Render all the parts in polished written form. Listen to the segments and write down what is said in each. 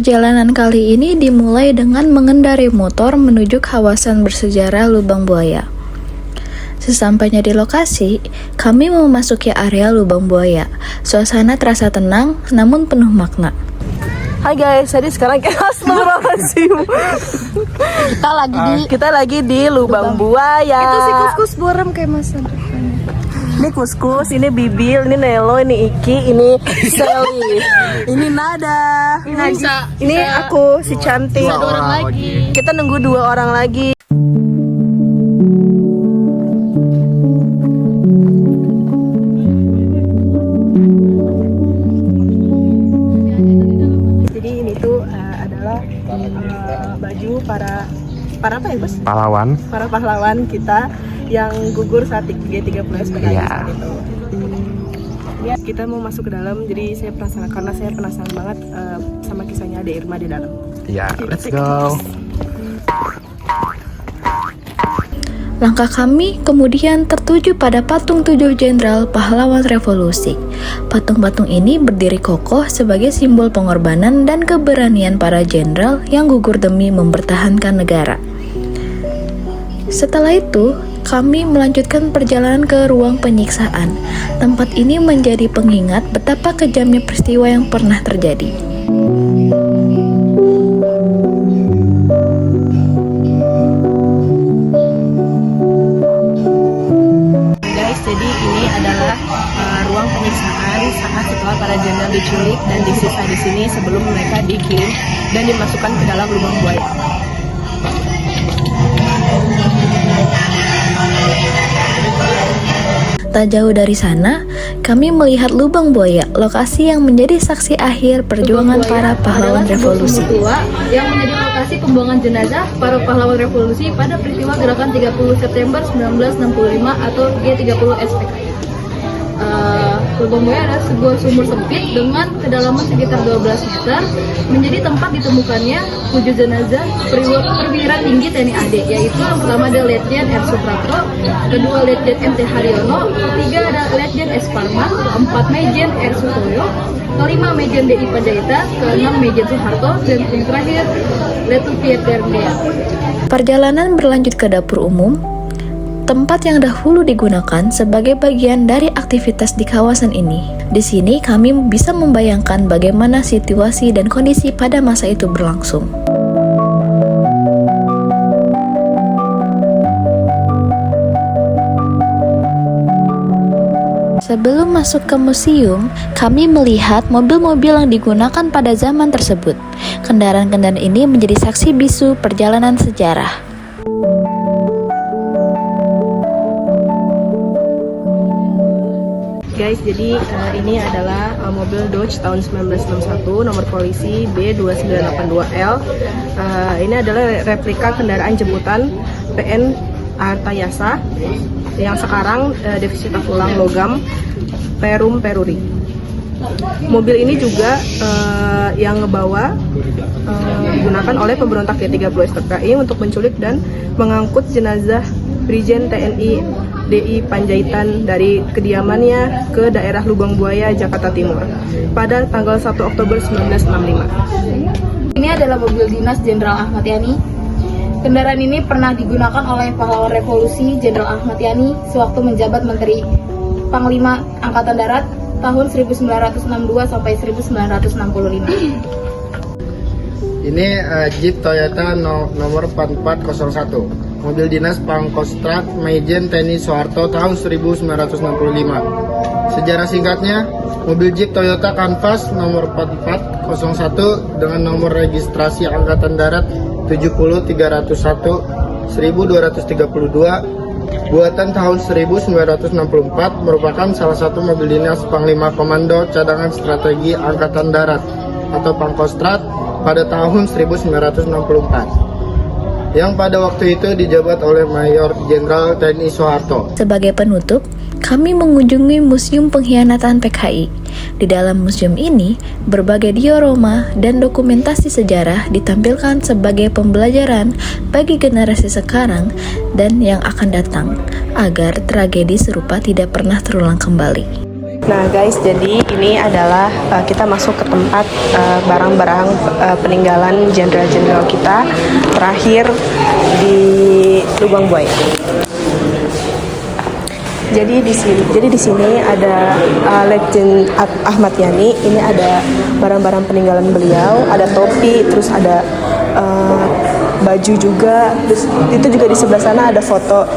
Perjalanan kali ini dimulai dengan mengendarai motor menuju kawasan bersejarah Lubang Buaya. Sesampainya di lokasi, kami memasuki area Lubang Buaya. Suasana terasa tenang namun penuh makna. Hai guys, jadi sekarang kita lagi di Lubang Buaya. Itu si kuskus buram kayak Mas. Ini kuskus, ini Bibil, ini Nelo, ini Iki, ini Sally, ini Nada, ini aku si cantik. Kita nunggu 2 orang lagi. Jadi ini tuh adalah baju para apa ya, Bos? Pahlawan. Para pahlawan kita yang gugur saat G30 SPKI saat itu. Ya, kita mau masuk ke dalam, jadi saya penasaran karena saya penasaran banget sama kisahnya Ade Irma di dalam. Ya, let's go. Langkah kami kemudian tertuju pada patung 7 jenderal pahlawan revolusi. Patung-patung ini berdiri kokoh sebagai simbol pengorbanan dan keberanian para jenderal yang gugur demi mempertahankan negara. Setelah itu, kami melanjutkan perjalanan ke ruang penyiksaan. Tempat ini menjadi pengingat betapa kejamnya peristiwa yang pernah terjadi. Guys, jadi ini adalah ruang penyiksaan saat setelah para jenderal diculik dan disiksa di sini sebelum mereka dikirim dan dimasukkan ke dalam Lubang Buaya. Tak jauh dari sana, kami melihat Lubang Buaya, lokasi yang menjadi saksi akhir perjuangan para pahlawan revolusi. Yang menjadi lokasi pembuangan jenazah para pahlawan revolusi pada peristiwa gerakan 30 September 1965 atau G30 SPKI. Lubang Buaya adalah sebuah sumur sempit dengan kedalaman sekitar 12 meter, menjadi tempat ditemukannya 7 jenazah perwira tinggi TNI AD, yaitu yang pertama ada Letjen R. Suprapto, kedua Letjen MT Haryono, ketiga ada Letjen S. Parman, keempat Mejen R. Sutoyo, kelima Mejen DI Panjaitan, keenam Mejen Soeharto, dan yang terakhir Letu Pieter Dea. Perjalanan berlanjut ke dapur umum, tempat yang dahulu digunakan sebagai bagian dari aktivitas di kawasan ini. Di sini kami bisa membayangkan bagaimana situasi dan kondisi pada masa itu berlangsung. Sebelum masuk ke museum, kami melihat mobil-mobil yang digunakan pada zaman tersebut. Kendaraan-kendaraan ini menjadi saksi bisu perjalanan sejarah. Guys, jadi ini adalah mobil Dodge tahun 1961, nomor polisi B2982L. Ini adalah replika kendaraan jemputan PN Artayasa yang sekarang divisi takulang logam Perum Peruri. Mobil ini juga yang ngebawa digunakan oleh pemberontak G30 SPKI untuk menculik dan mengangkut jenazah Brigjen TNI DI Panjaitan dari kediamannya ke daerah Lubang Buaya, Jakarta Timur pada tanggal 1 Oktober 1965. Ini adalah mobil dinas Jenderal Ahmad Yani. Kendaraan ini pernah digunakan oleh pahlawan revolusi Jenderal Ahmad Yani sewaktu menjabat Menteri Panglima Angkatan Darat tahun 1962 sampai 1965. Ini Jeep Toyota nomor 4401. Mobil dinas Pangkostrat Mejen TNI Soeharto tahun 1965. Sejarah singkatnya, mobil Jeep Toyota Canvas nomor 4401 dengan nomor registrasi Angkatan Darat 70301 1232 buatan tahun 1964 merupakan salah satu mobil dinas Panglima Komando Cadangan Strategi Angkatan Darat atau Pangkostrat pada tahun 1964. Yang pada waktu itu dijabat oleh Mayor Jenderal TNI Soeharto. Sebagai penutup, kami mengunjungi Museum Pengkhianatan PKI. Di dalam museum ini, berbagai diorama dan dokumentasi sejarah ditampilkan sebagai pembelajaran bagi generasi sekarang dan yang akan datang, agar tragedi serupa tidak pernah terulang kembali. Nah guys, jadi ini adalah kita masuk ke tempat barang-barang peninggalan jenderal-jenderal kita terakhir di Lubang Buaya. Jadi di sini ada Legend Ahmad Yani. Ini ada barang-barang peninggalan beliau, ada topi, terus ada baju juga. Terus itu juga di sebelah sana ada foto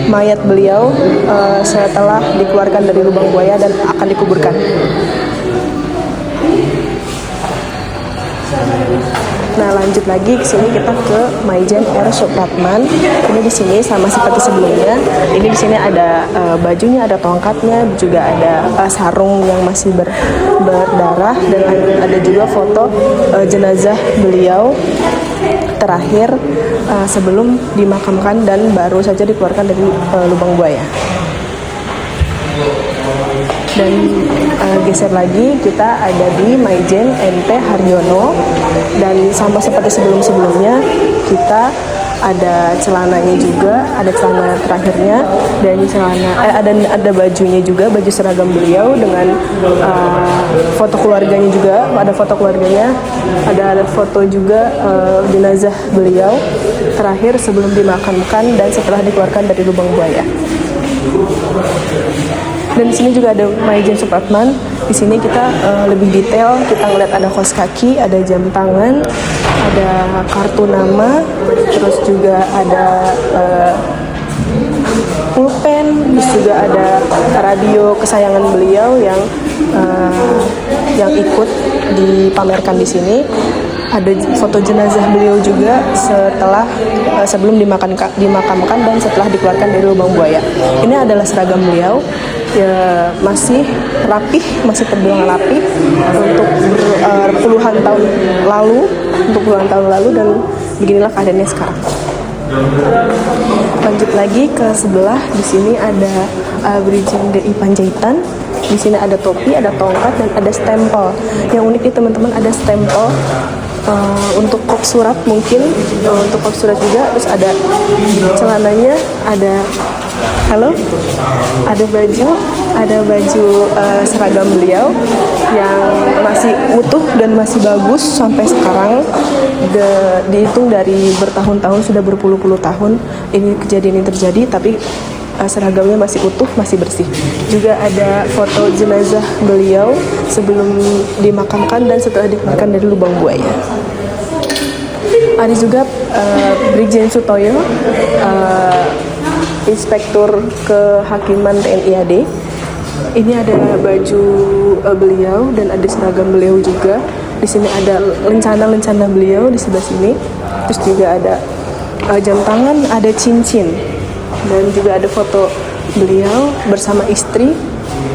mayat beliau setelah dikeluarkan dari lubang buaya dan akan dikuburkan. Nah, lanjut lagi ke sini kita ke Maijen R. Supratman. Ini di sini sama seperti sebelumnya. Ini di sini ada bajunya, ada tongkatnya, juga ada sarung yang masih berdarah, dan ada juga foto jenazah beliau terakhir sebelum dimakamkan dan baru saja dikeluarkan dari lubang buaya. Dan geser lagi kita ada di Maijen NP Haryono, dan sama seperti sebelum-sebelumnya kita ada celananya juga, ada celana terakhirnya, dan celana ada bajunya juga, baju seragam beliau dengan foto keluarganya juga, ada foto keluarganya, ada foto juga jenazah beliau terakhir sebelum dimakamkan dan setelah dikeluarkan dari lubang buaya. Dan di sini juga ada Maijen Supratman. Di sini kita lebih detail, kita ngeliat ada kaos kaki, ada jam tangan, ada kartu nama, terus juga ada pulpen, terus juga ada radio kesayangan beliau yang ikut dipamerkan di sini. Ada foto jenazah beliau juga sebelum dimakamkan dan setelah dikeluarkan dari lubang buaya. Ini adalah seragam beliau, ya masih rapih, masih terbilang rapih untuk puluhan tahun lalu, dan beginilah keadaannya sekarang. Lanjut lagi ke sebelah, di sini ada Brigjen DI Panjaitan. Di sini ada topi, ada tongkat, dan ada stempel. Yang unik nih teman-teman, ada stempel untuk kop surat mungkin, untuk kop surat juga. Terus ada celananya, ada ada baju seragam beliau yang masih utuh dan masih bagus sampai sekarang. Dihitung dari bertahun-tahun, sudah berpuluh-puluh tahun ini kejadian ini terjadi, tapi seragamnya masih utuh, masih bersih. Juga ada foto jenazah beliau sebelum dimakamkan dan setelah dikeluarkan dari lubang buaya. Ada juga Brigjen Sutoyo, Inspektur Kehakiman TNI AD. Ini ada baju beliau dan ada seragam beliau juga. Di sini ada lencana beliau di sebelah sini. Terus juga ada jam tangan, ada cincin, dan juga ada foto beliau bersama istri,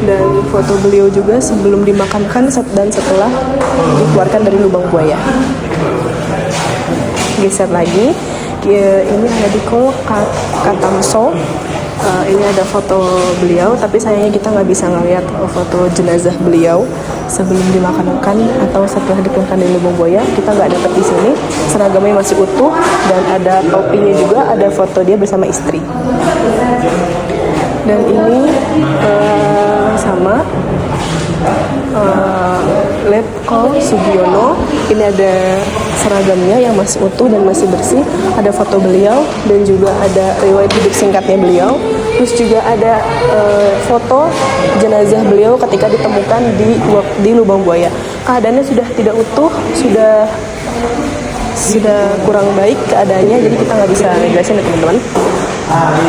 dan foto beliau juga sebelum dimakamkan dan setelah dikeluarkan dari lubang buaya. Geser lagi, ini ada di Kol Katamso. Ini ada foto beliau, tapi sayangnya kita nggak bisa ngeliat foto jenazah beliau sebelum dimakamkan atau setelah dikeluarkan dari lubang buaya. Kita nggak dapat di sini. Seragamnya masih utuh dan ada topinya juga, ada foto dia bersama istri. Dan ini sama Letkol Sugiono. Ini ada seragamnya yang masih utuh dan masih bersih, ada foto beliau dan juga ada riwayat hidup singkatnya beliau. Terus juga ada foto jenazah beliau ketika ditemukan di lubang buaya. Keadaannya sudah tidak utuh, sudah kurang baik keadaannya, jadi kita nggak bisa jelasin ya teman-teman.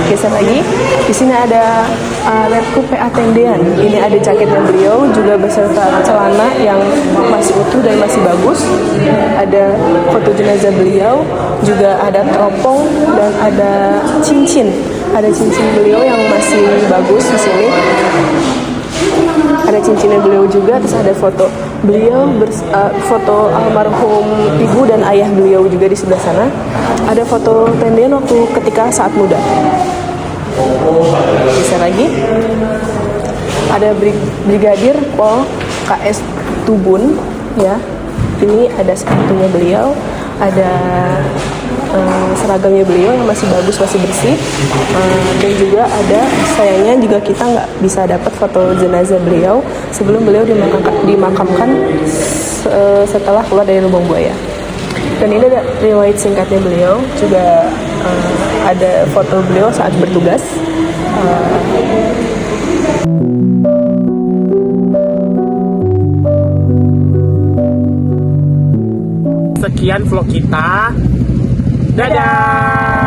Geser lagi, di sini ada Letku PA Tendean. Ini ada jaketnya beliau juga beserta celana yang masih utuh dan masih bagus. Ada foto jenazah beliau, juga ada teropong dan ada cincin. Ada cincin beliau yang masih bagus di sini. Ada cincinnya beliau juga, terus ada foto beliau, foto almarhum ibu dan ayah beliau juga di sebelah sana. Ada foto Tendean waktu ketika saat muda. Bisa lagi, ada Brigadir Pol KS Tubun, ya. Ini ada sepatunya beliau, ada seragamnya beliau yang masih bagus, masih bersih, dan juga ada, sayangnya juga kita nggak bisa dapat foto jenazah beliau sebelum beliau dimakamkan setelah keluar dari lubang buaya. Dan ini ada riwayat singkatnya beliau, juga ada foto beliau saat bertugas. Sekian vlog kita. Dadah.